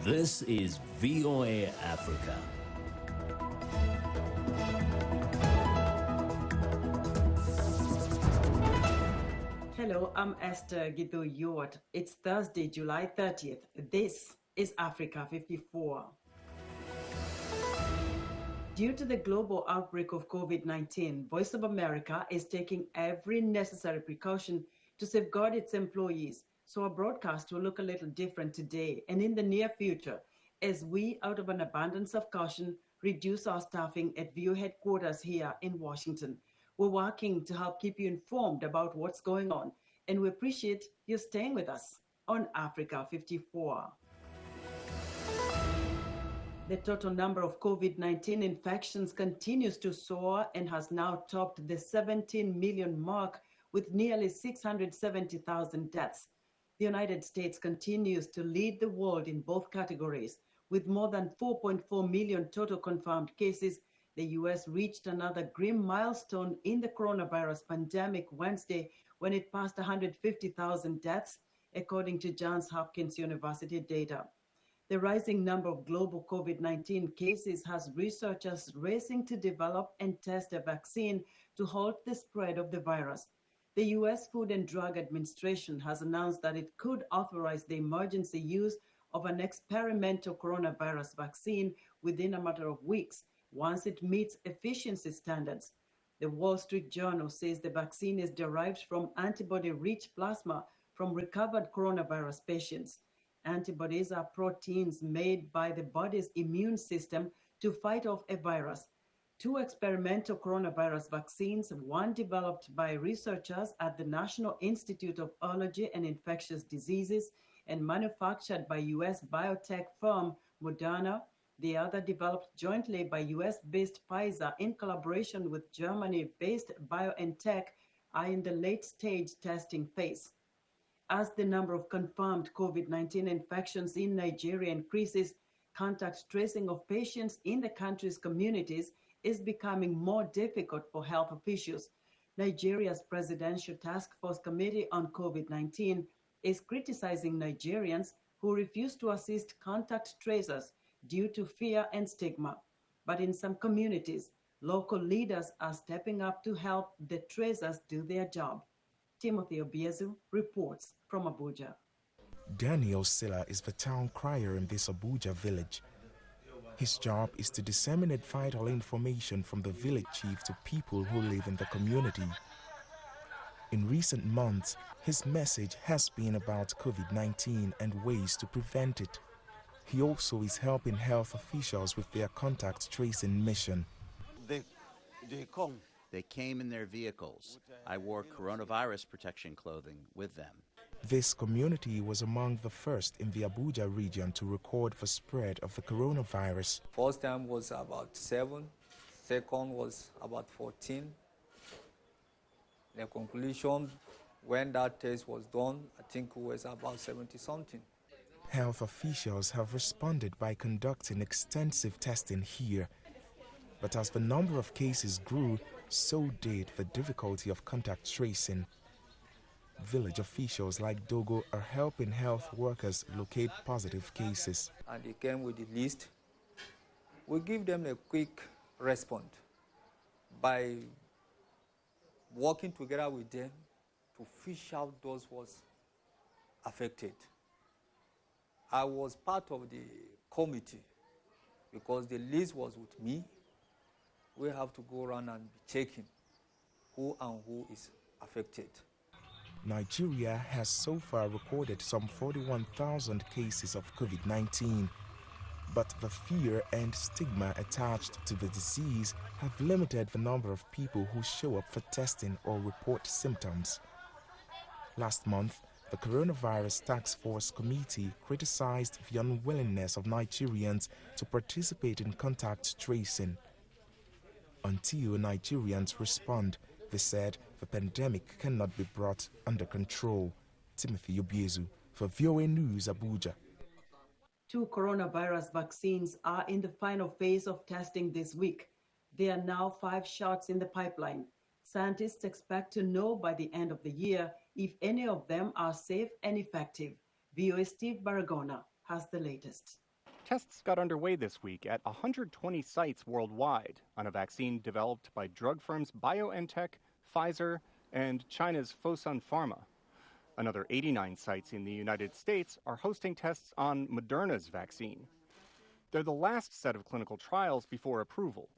This is VOA Africa. Hello, I'm Esther Githui-Ewart. It's Thursday, July 30th. This is Africa 54. Due to the global outbreak of COVID-19, Voice of America is taking every necessary precaution to safeguard its employees. So our broadcast will look a little different today and in the near future as we, out of an abundance of caution, reduce our staffing at VOA headquarters here in Washington. We're working to help keep you informed about what's going on, and we appreciate you staying with us on Africa 54. The total number of COVID-19 infections continues to soar and has now topped the 17 million mark with nearly 670,000 deaths. The United States continues to lead the world in both categories. With more than 4.4 million total confirmed cases, the U.S. reached another grim milestone in the coronavirus pandemic Wednesday when it passed 150,000 deaths, according to Johns Hopkins University data. The rising number of global COVID-19 cases has researchers racing to develop and test a vaccine to halt the spread of the virus. The U.S. Food and Drug Administration has announced that it could authorize the emergency use of an experimental coronavirus vaccine within a matter of weeks once it meets efficiency standards. The Wall Street Journal says the vaccine is derived from antibody-rich plasma from recovered coronavirus patients. Antibodies are proteins made by the body's immune system to fight off a virus. Two experimental coronavirus vaccines, one developed by researchers at the National Institute of Allergy and Infectious Diseases and manufactured by U.S. biotech firm Moderna, the other developed jointly by U.S.-based Pfizer in collaboration with Germany-based BioNTech, are in the late-stage testing phase. As the number of confirmed COVID-19 infections in Nigeria increases, contact tracing of patients in the country's communities is becoming more difficult for health officials. Nigeria's Presidential Task Force Committee on COVID-19 is criticizing Nigerians who refuse to assist contact tracers due to fear and stigma. But in some communities, local leaders are stepping up to help the tracers do their job. Timothy Obiezu reports from Abuja. Daniel Sila is the town crier in this Abuja village. His job is to disseminate vital information from the village chief to people who live in the community. In recent months, his message has been about COVID-19 and ways to prevent it. He also is helping health officials with their contact tracing mission. They came in their vehicles. I wore coronavirus protection clothing with them. This community was among the first in the Abuja region to record the spread of the coronavirus. First time was about 7, second was about 14. The conclusion, when that test was done, I think it was about 70-something. Health officials have responded by conducting extensive testing here. But as the number of cases grew, so did the difficulty of contact tracing. Village officials like Dogo are helping health workers locate positive cases. And they came with the list. We give them a quick response by working together with them to fish out those who was affected. I was part of the committee because the list was with me. We have to go around and be checking who and who is affected. Nigeria has so far recorded some 41,000 cases of COVID-19, but the fear and stigma attached to the disease have limited the number of people who show up for testing or report symptoms. Last month, the Coronavirus Task Force Committee criticized the unwillingness of Nigerians to participate in contact tracing. Until Nigerians respond, they said the pandemic cannot be brought under control. Timothy Obiezu for VOA News, Abuja. 2 coronavirus vaccines are in the final phase of testing this week. There are now 5 shots in the pipeline. Scientists expect to know by the end of the year if any of them are safe and effective. VOA Steve Baragona has the latest. Tests got underway this week at 120 sites worldwide on a vaccine developed by drug firms BioNTech, Pfizer, and China's Fosun Pharma. Another 89 sites in the United States are hosting tests on Moderna's vaccine. They're the last set of clinical trials before approval.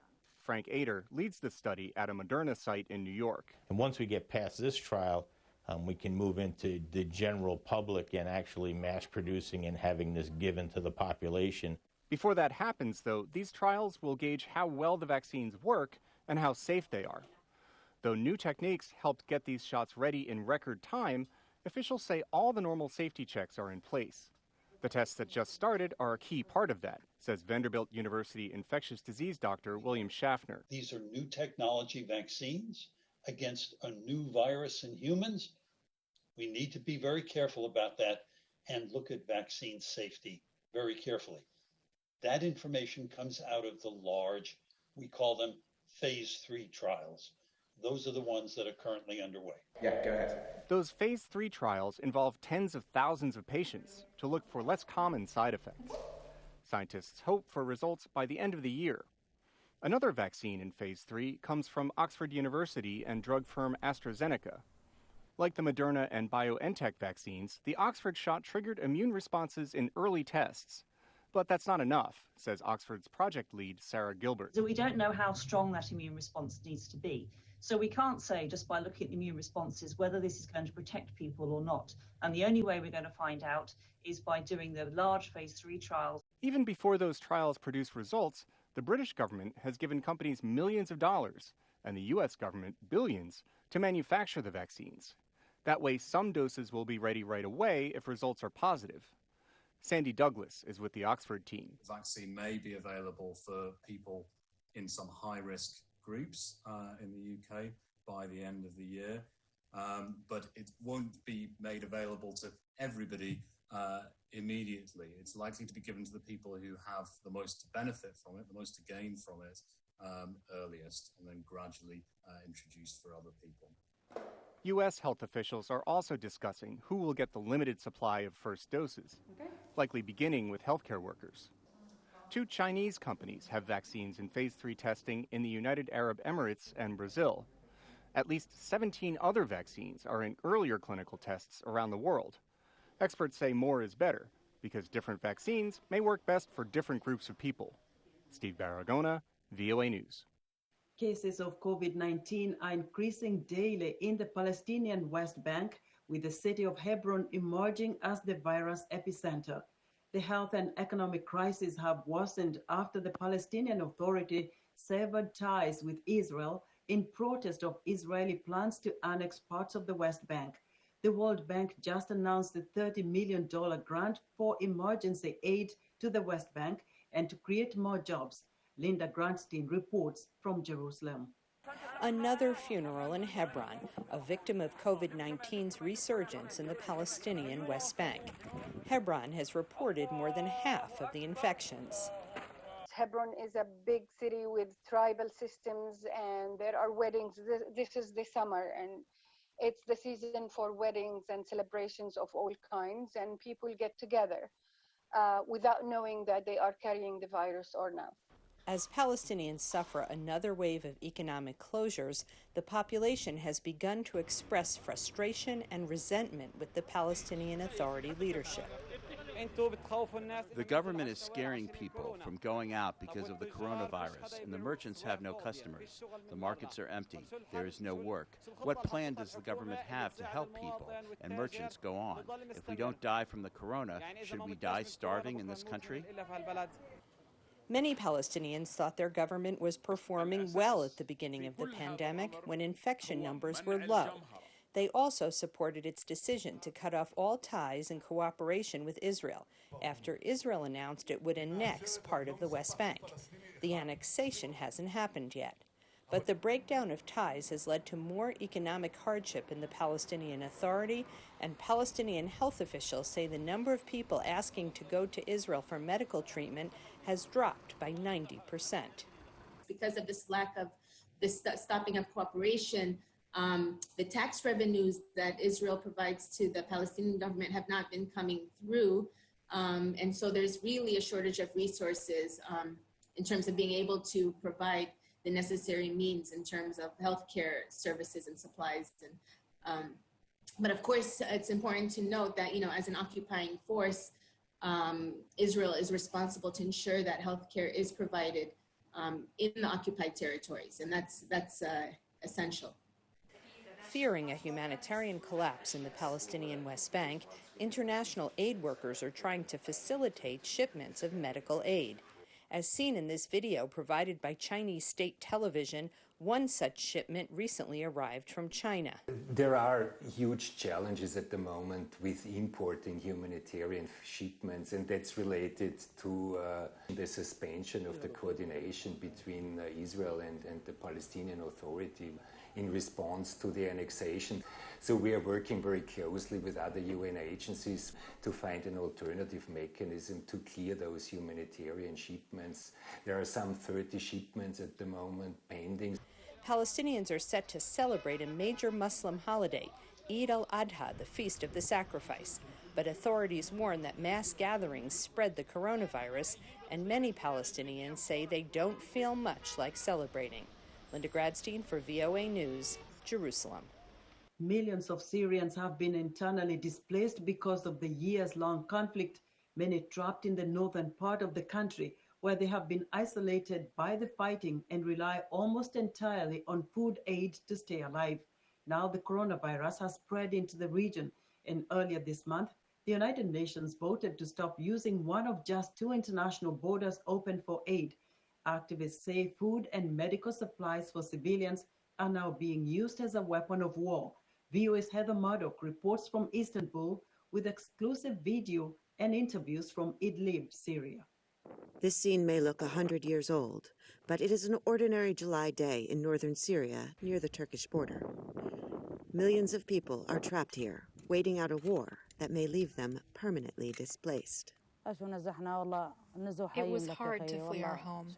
Frank Ader leads the study at a Moderna site in New York. And once we get past this trial, we can move into the general public and actually mass producing and having this given to the population. Before that happens, though, these trials will gauge how well the vaccines work and how safe they are. Though new techniques helped get these shots ready in record time, officials say all the normal safety checks are in place. The tests that just started are a key part of that, says Vanderbilt University infectious disease doctor William Schaffner. These are new technology vaccines against a new virus in humans. We need to be very careful about that and look at vaccine safety very carefully. That information comes out of the large, we call them phase 3 trials. Those are the ones that are currently underway. Yeah, go ahead. Those phase 3 trials involve tens of thousands of patients to look for less common side effects. Scientists hope for results by the end of the year. Another vaccine in phase 3 comes from Oxford University and drug firm AstraZeneca. Like the Moderna and BioNTech vaccines, the Oxford shot triggered immune responses in early tests. But that's not enough, says Oxford's project lead, Sarah Gilbert. So we don't know how strong that immune response needs to be. So we can't say just by looking at immune responses whether this is going to protect people or not. And the only way we're going to find out is by doing the large phase 3 trials. Even before those trials produce results, the British government has given companies millions of dollars, and the U.S. government billions, to manufacture the vaccines. That way, some doses will be ready right away if results are positive. Sandy Douglas is with the Oxford team. The vaccine may be available for people in some high-risk groups in the UK by the end of the year, but it won't be made available to everybody immediately. It's likely to be given to the people who have the most to benefit from it, the most to gain from it earliest, and then gradually introduced for other people. U.S. health officials are also discussing who will get the limited supply of first doses, likely beginning with healthcare workers. 2 Chinese companies have vaccines in phase 3 testing in the United Arab Emirates and Brazil. At least 17 other vaccines are in earlier clinical tests around the world. Experts say more is better because different vaccines may work best for different groups of people. Steve Baragona, VOA News. Cases of COVID-19 are increasing daily in the Palestinian West Bank, with the city of Hebron emerging as the virus epicenter. The health and economic crisis have worsened after the Palestinian Authority severed ties with Israel in protest of Israeli plans to annex parts of the West Bank. The World Bank just announced a $30 million grant for emergency aid to the West Bank and to create more jobs. Linda Grantstein reports from Jerusalem. Another funeral in Hebron, a victim of COVID-19's resurgence in the Palestinian West Bank. Hebron has reported more than half of the infections. Hebron is a big city with tribal systems, and there are weddings. This is the summer, and it's the season for weddings and celebrations of all kinds, and people get together without knowing that they are carrying the virus or not. As Palestinians suffer another wave of economic closures, the population has begun to express frustration and resentment with the Palestinian Authority leadership. The government is scaring people from going out because of the coronavirus, and the merchants have no customers. The markets are empty. There is no work. What plan does the government have to help people and merchants go on? If we don't die from the corona, should we die starving in this country? Many Palestinians thought their government was performing well at the beginning of the pandemic when infection numbers were low. They also supported its decision to cut off all ties and cooperation with Israel after Israel announced it would annex part of the West Bank. The annexation hasn't happened yet. But the breakdown of ties has led to more economic hardship in the Palestinian Authority, and Palestinian health officials say the number of people asking to go to Israel for medical treatment has dropped by 90%. Because of this lack of this stopping of cooperation, the tax revenues that Israel provides to the Palestinian government have not been coming through. And so there's really a shortage of resources in terms of being able to provide the necessary means in terms of healthcare services and supplies. And, but of course, it's important to note that, as an occupying force, Israel is responsible to ensure that healthcare is provided in the occupied territories, and that's essential. Fearing a humanitarian collapse in the Palestinian West Bank, international aid workers are trying to facilitate shipments of medical aid. As seen in this video provided by Chinese state television, one such shipment recently arrived from China. There are huge challenges at the moment with importing humanitarian shipments, and that's related to the suspension of the coordination between Israel and the Palestinian Authority in response to the annexation. So we are working very closely with other UN agencies to find an alternative mechanism to clear those humanitarian shipments. There are some 30 shipments at the moment pending. Palestinians are set to celebrate a major Muslim holiday, Eid al-Adha, the Feast of the Sacrifice. But authorities warn that mass gatherings spread the coronavirus, and many Palestinians say they don't feel much like celebrating. Linda Gradstein for VOA News, Jerusalem. Millions of Syrians have been internally displaced because of the years-long conflict, many trapped in the northern part of the country, where they have been isolated by the fighting and rely almost entirely on food aid to stay alive. Now the coronavirus has spread into the region, and earlier this month, the United Nations voted to stop using one of just 2 international borders open for aid. Activists say food and medical supplies for civilians are now being used as a weapon of war. VOA's Heather Murdoch reports from Istanbul with exclusive video and interviews from Idlib, Syria. This scene may look 100 years old, but it is an ordinary July day in northern Syria near the Turkish border. Millions of people are trapped here, waiting out a war that may leave them permanently displaced. It was hard to flee our home.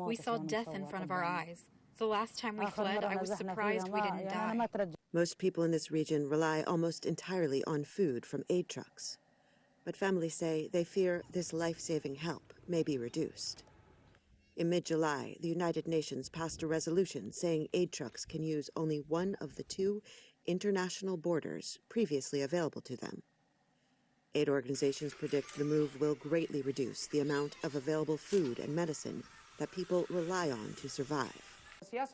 We saw death in front of our eyes. The last time we fled, I was surprised we didn't die. Most people in this region rely almost entirely on food from aid trucks. But families say they fear this life-saving help may be reduced. In mid-July, the United Nations passed a resolution saying aid trucks can use only one of the 2 international borders previously available to them. Aid organizations predict the move will greatly reduce the amount of available food and medicine that people rely on to survive. The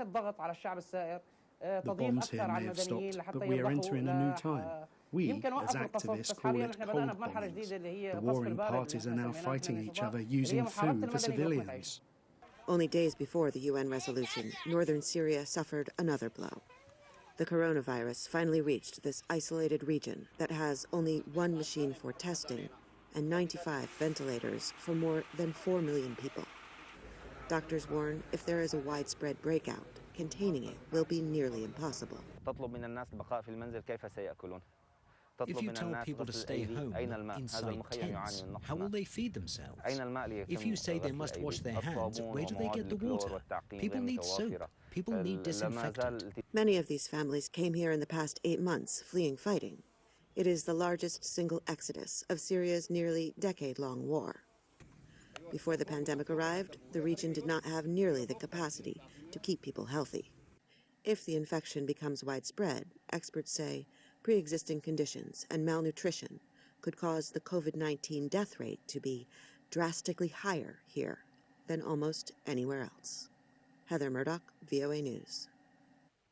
bombs here may have stopped, but we are entering a new time. We, as activists, call it cold bombings. The warring parties are now fighting each other using food for civilians. Only days before the UN resolution, northern Syria suffered another blow. The coronavirus finally reached this isolated region that has only 1 machine for testing and 95 ventilators for more than 4 million people. Doctors warn if there is a widespread breakout, containing it will be nearly impossible. If you tell people to stay home inside tents, how will they feed themselves? If you say they must wash their hands, where do they get the water? People need soap. People need disinfectant. Many of these families came here in the past 8 months, fleeing fighting. It is the largest single exodus of Syria's nearly decade-long war. Before the pandemic arrived, the region did not have nearly the capacity to keep people healthy. If the infection becomes widespread, experts say pre-existing conditions and malnutrition could cause the COVID-19 death rate to be drastically higher here than almost anywhere else. Heather Murdoch, VOA News.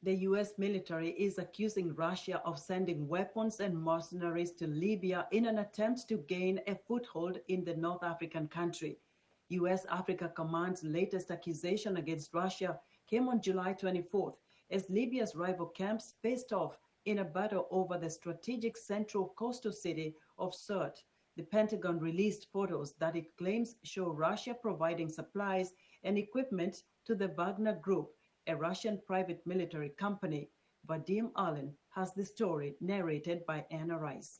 The U.S. military is accusing Russia of sending weapons and mercenaries to Libya in an attempt to gain a foothold in the North African country. U.S. Africa Command's latest accusation against Russia came on July 24th as Libya's rival camps faced off in a battle over the strategic central coastal city of Sirte. The Pentagon released photos that it claims show Russia providing supplies and equipment to the Wagner Group, a Russian private military company. Vadim Allen has the story narrated by Anna Rice.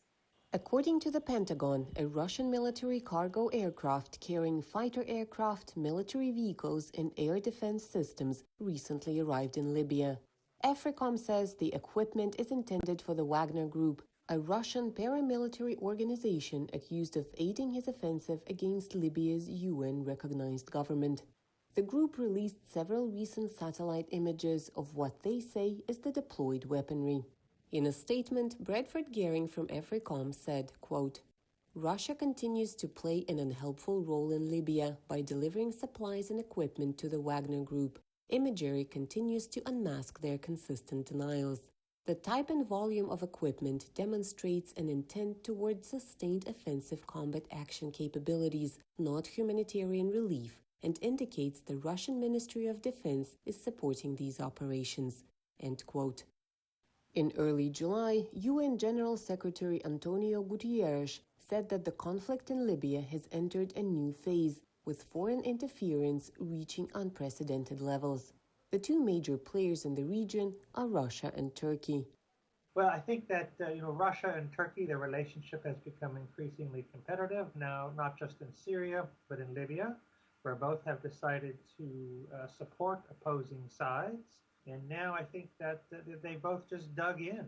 According to the Pentagon, a Russian military cargo aircraft carrying fighter aircraft, military vehicles, and air defense systems recently arrived in Libya. AFRICOM says the equipment is intended for the Wagner Group, a Russian paramilitary organization accused of aiding his offensive against Libya's UN-recognized government. The group released several recent satellite images of what they say is the deployed weaponry. In a statement, Bradford Gehring from AFRICOM said, quote, Russia continues to play an unhelpful role in Libya by delivering supplies and equipment to the Wagner Group. Imagery continues to unmask their consistent denials. The type and volume of equipment demonstrates an intent towards sustained offensive combat action capabilities, not humanitarian relief, and indicates the Russian Ministry of Defense is supporting these operations. End quote. In early July, UN General Secretary Antonio Guterres said that the conflict in Libya has entered a new phase, with foreign interference reaching unprecedented levels. The two major players in the region are Russia and Turkey. Well, I think that Russia and Turkey, their relationship has become increasingly competitive now, not just in Syria, but in Libya, where both have decided to support opposing sides. And now I think that they both just dug in.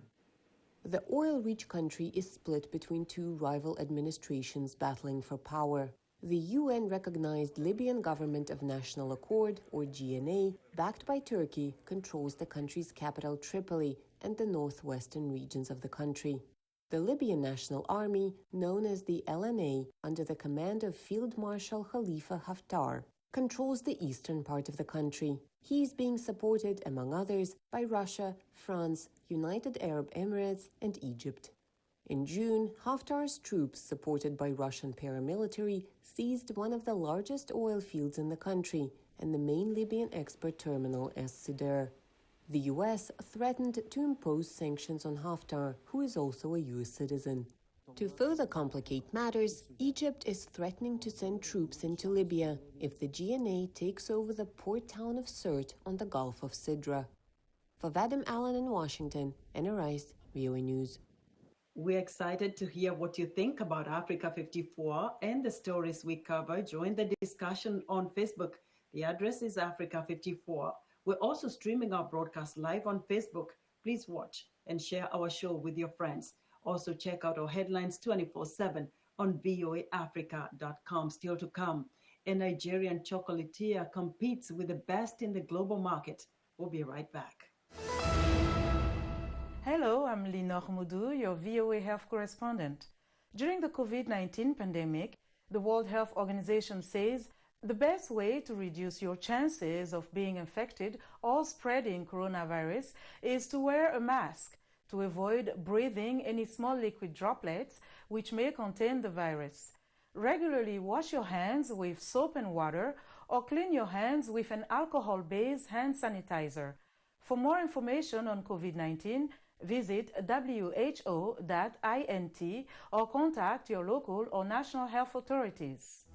The oil-rich country is split between two rival administrations battling for power. The UN-recognized Libyan Government of National Accord, or GNA, backed by Turkey, controls the country's capital Tripoli and the northwestern regions of the country. The Libyan National Army, known as the LNA, under the command of Field Marshal Khalifa Haftar, controls the eastern part of the country. He is being supported, among others, by Russia, France, United Arab Emirates, and Egypt. In June, Haftar's troops, supported by Russian paramilitary, seized one of the largest oil fields in the country and the main Libyan export terminal Es-Sider. The U.S. threatened to impose sanctions on Haftar, who is also a U.S. citizen. To further complicate matters, Egypt is threatening to send troops into Libya if the GNA takes over the port town of Sirte on the Gulf of Sidra. For Vadim Allen in Washington, Anna Rice, VOA News. We're excited to hear what you think about Africa 54 and the stories we cover. Join the discussion on Facebook. The address is Africa 54. We're also streaming our broadcast live on Facebook. Please watch and share our show with your friends. Also check out our headlines 24/7 on voaafrica.com. Still to come, a Nigerian chocolatier competes with the best in the global market. We'll be right back. Hello, I'm Linor Moudou, your VOA Health correspondent. During the COVID-19 pandemic, the World Health Organization says the best way to reduce your chances of being infected or spreading coronavirus is to wear a mask to avoid breathing any small liquid droplets which may contain the virus. Regularly wash your hands with soap and water or clean your hands with an alcohol-based hand sanitizer. For more information on COVID-19, visit who.int or contact your local or national health authorities.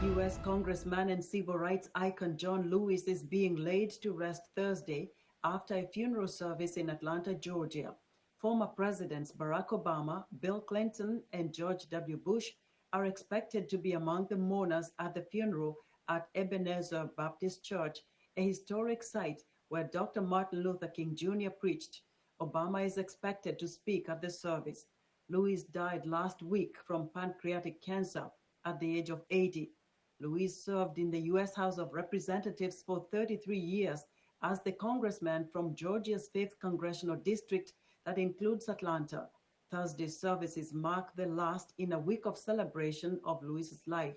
U.S. Congressman and civil rights icon John Lewis is being laid to rest Thursday after a funeral service in Atlanta, Georgia. Former Presidents Barack Obama, Bill Clinton, and George W. Bush are expected to be among the mourners at the funeral at Ebenezer Baptist Church, a historic site where Dr. Martin Luther King Jr. preached. Obama is expected to speak at the service. Lewis died last week from pancreatic cancer at the age of 80. Lewis served in the U.S. House of Representatives for 33 years as the congressman from Georgia's 5th Congressional District that includes Atlanta. Thursday's services mark the last in a week of celebration of Lewis's life.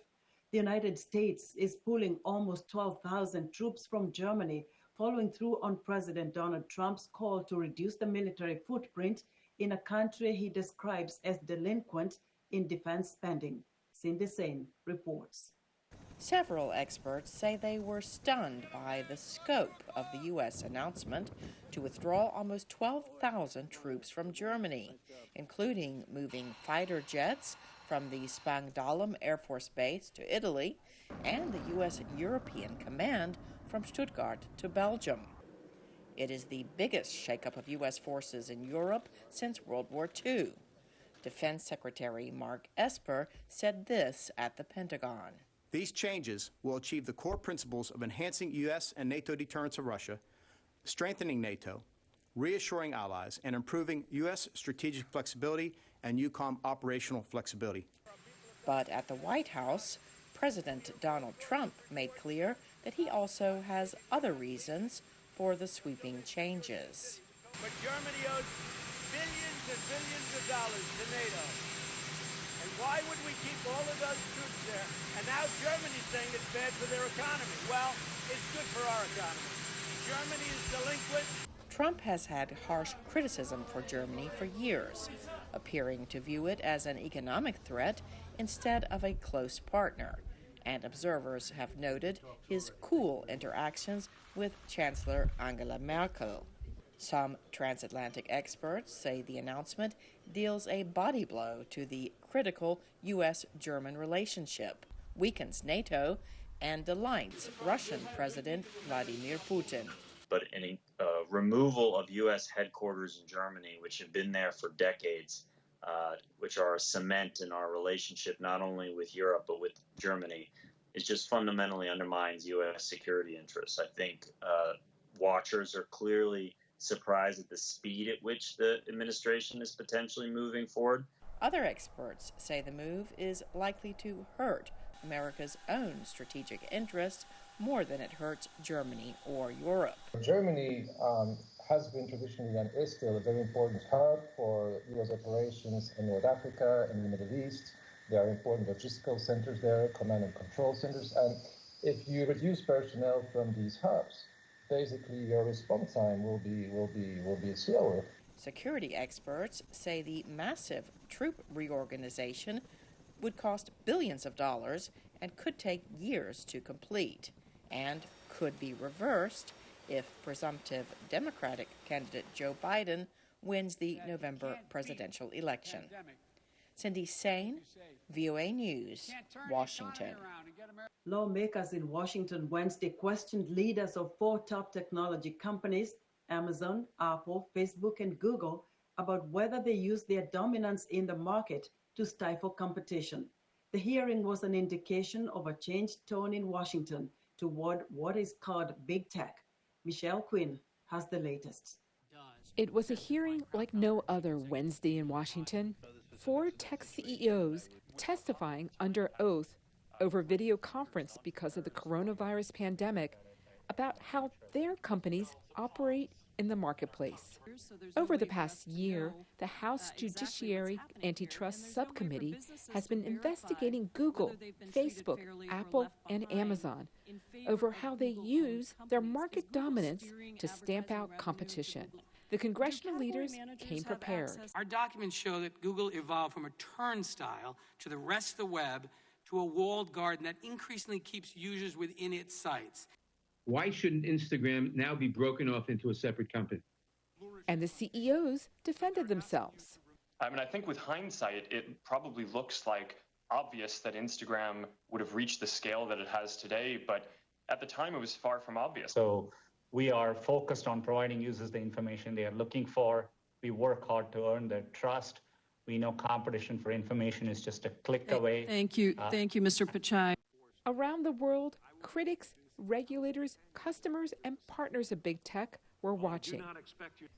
The United States is pulling almost 12,000 troops from Germany, following through on President Donald Trump's call to reduce the military footprint in a country he describes as delinquent in defense spending. Cindy Sain reports. Several experts say they were stunned by the scope of the U.S. announcement to withdraw almost 12,000 troops from Germany, including moving fighter jets from the Spangdahlem Air Force Base to Italy and the U.S. European Command from Stuttgart to Belgium. It is the biggest shakeup of U.S. forces in Europe since World War II. Defense Secretary Mark Esper said this at the Pentagon. These changes will achieve the core principles of enhancing U.S. and NATO deterrence of Russia, strengthening NATO, reassuring allies, and improving U.S. strategic flexibility and EUCOM operational flexibility. But at the White House, President Donald Trump made clear that he also has other reasons for the sweeping changes. But Germany owes billions and billions of dollars to NATO. And why would we keep all of those troops there? And now Germany's saying it's bad for their economy. Well, it's good for our economy. Germany is delinquent. Trump has had harsh criticism for Germany for years, appearing to view it as an economic threat instead of a close partner. And observers have noted his cool interactions with Chancellor Angela Merkel. Some transatlantic experts say the announcement deals a body blow to the critical U.S.-German relationship, weakens NATO, and delights Russian President Vladimir Putin. But any removal of U.S. headquarters in Germany, which have been there for decades, which are a cement in our relationship not only with Europe but with Germany, it just fundamentally undermines U.S. security interests. I think watchers are clearly surprised at the speed at which the administration is potentially moving forward. Other experts say the move is likely to hurt America's own strategic interests more than it hurts Germany or Europe. Germany has been traditionally and is still a very important hub for U.S. operations in North Africa and the Middle East. There are important logistical centers there, command and control centers, and if you reduce personnel from these hubs, basically your response time will be slower. Security experts say the massive troop reorganization would cost billions of dollars and could take years to complete, and could be reversed if presumptive Democratic candidate Joe Biden wins the November presidential election. Cindy Sain, VOA News, Washington. Lawmakers in Washington Wednesday questioned leaders of 4 top technology companies, Amazon, Apple, Facebook, and Google, about whether they use their dominance in the market to stifle competition. The hearing was an indication of a changed tone in Washington toward what is called big tech. Michelle Quinn has the latest. It was a hearing like no other Wednesday in Washington. 4 tech CEOs testifying under oath over video conference because of the coronavirus pandemic about how their companies operate in the marketplace. Over the past year, the House Judiciary Antitrust Subcommittee has been investigating Google, Facebook, Apple, and Amazon over how they use their market dominance to stamp out competition. The congressional leaders came prepared. Our documents show that Google evolved from a turnstile to the rest of the web to a walled garden that increasingly keeps users within its sites. Why shouldn't Instagram now be broken off into a separate company? And the CEOs defended themselves. I mean, I think with hindsight, it probably looks like obvious that Instagram would have reached the scale that it has today, but at the time it was far from obvious. So we are focused on providing users the information they are looking for. We work hard to earn their trust. We know competition for information is just a click away. Thank you, Mr. Pichai. Around the world, critics, regulators, customers, and partners of big tech were watching.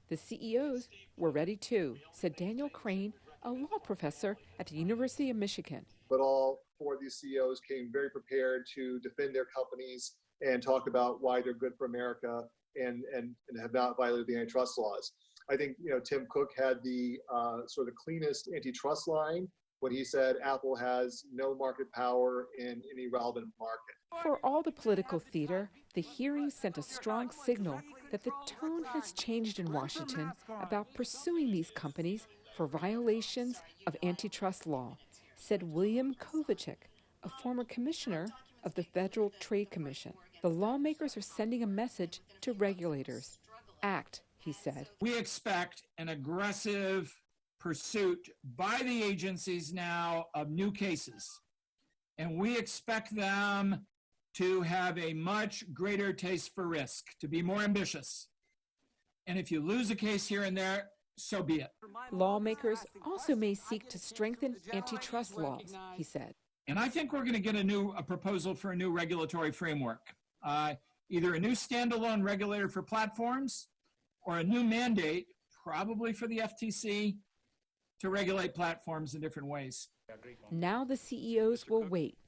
The CEOs were ready too, said Daniel Crane, a law professor at the University of Michigan. But all 4 of these CEOs came very prepared to defend their companies and talk about why they're good for America and have not violated the antitrust laws. I think, Tim Cook had the sort of cleanest antitrust line when he said Apple has no market power in any relevant market. For all the political theater, the hearing sent a strong signal that the tone has changed in Washington about pursuing these companies for violations of antitrust law, said William Kovacic, a former commissioner of the Federal Trade Commission. The lawmakers are sending a message to regulators. Act, he said. We expect an aggressive pursuit by the agencies now of new cases, and we expect them to have a much greater taste for risk, to be more ambitious. And if you lose a case here and there, so be it. Lawmakers also may seek to strengthen antitrust laws, he said. And I think we're going to get a proposal for a new regulatory framework, either a new standalone regulator for platforms or a new mandate, probably for the FTC, to regulate platforms in different ways. Now the CEOs will wait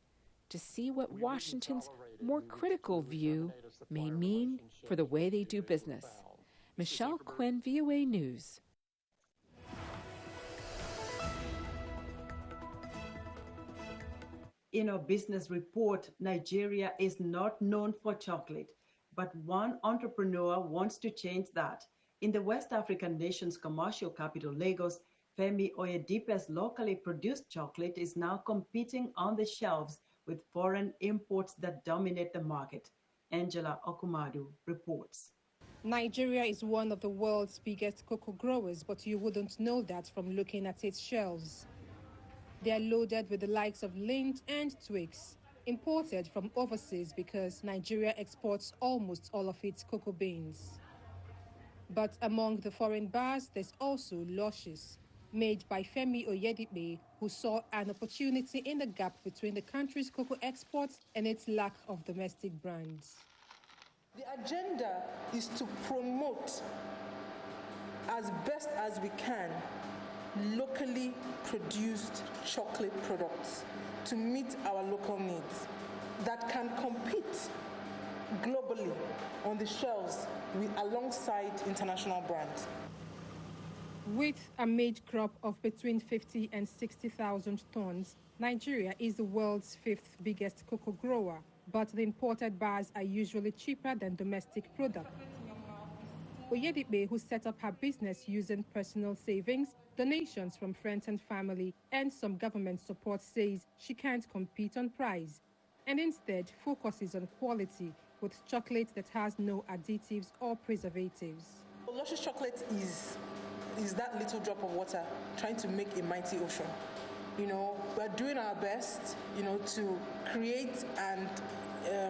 to see what Washington's more critical view may mean for the way they do business. Michelle Quinn, VOA News. In our business report, Nigeria is not known for chocolate, but one entrepreneur wants to change that. In the West African nation's commercial capital, Lagos, Femi Oyedipe's locally produced chocolate is now competing on the shelves with foreign imports that dominate the market. Angela Okumadu reports. Nigeria is one of the world's biggest cocoa growers, but you wouldn't know that from looking at its shelves. They are loaded with the likes of Lindt and Twix, imported from overseas because Nigeria exports almost all of its cocoa beans. But among the foreign bars, there's also Luscious, made by Femi Oyedipe, who saw an opportunity in the gap between the country's cocoa exports and its lack of domestic brands. The agenda is to promote as best as we can locally produced chocolate products to meet our local needs that can compete globally on the shelves alongside international brands. With a made crop of between 50 and 60,000 tons, Nigeria is the world's fifth biggest cocoa grower, but the imported bars are usually cheaper than domestic products. Oyedipe, who set up her business using personal savings, donations from friends and family, and some government support, says she can't compete on price, and instead focuses on quality with chocolate that has no additives or preservatives. Luscious chocolate is that little drop of water trying to make a mighty ocean. We're doing our best, to create and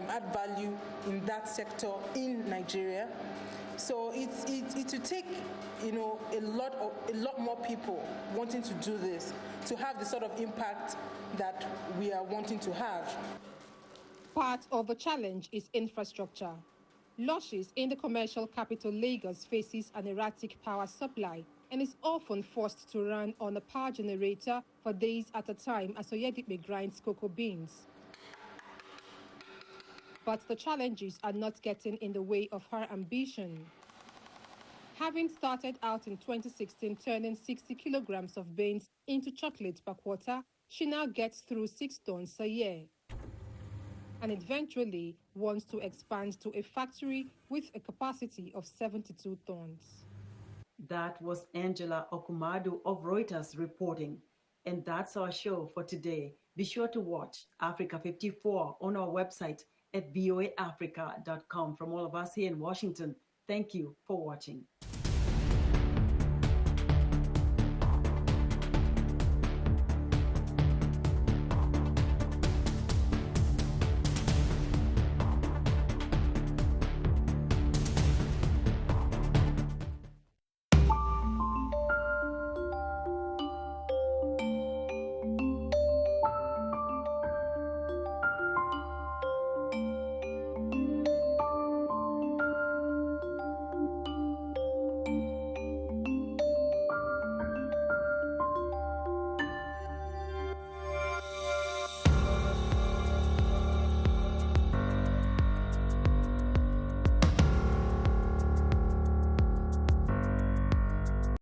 add value in that sector in Nigeria. So it will take, a lot more people wanting to do this to have the sort of impact that we are wanting to have. Part of the challenge is infrastructure. Luscious in the commercial capital Lagos faces an erratic power supply and is often forced to run on a power generator for days at a time as Oyedipe grinds cocoa beans. But the challenges are not getting in the way of her ambition. Having started out in 2016 turning 60 kilograms of beans into chocolate per quarter, she now gets through 6 tons a year, and eventually wants to expand to a factory with a capacity of 72 tons. That was Angela Okumadu of Reuters reporting. And that's our show for today. Be sure to watch Africa 54 on our website at voaafrica.com. From all of us here in Washington, thank you for watching.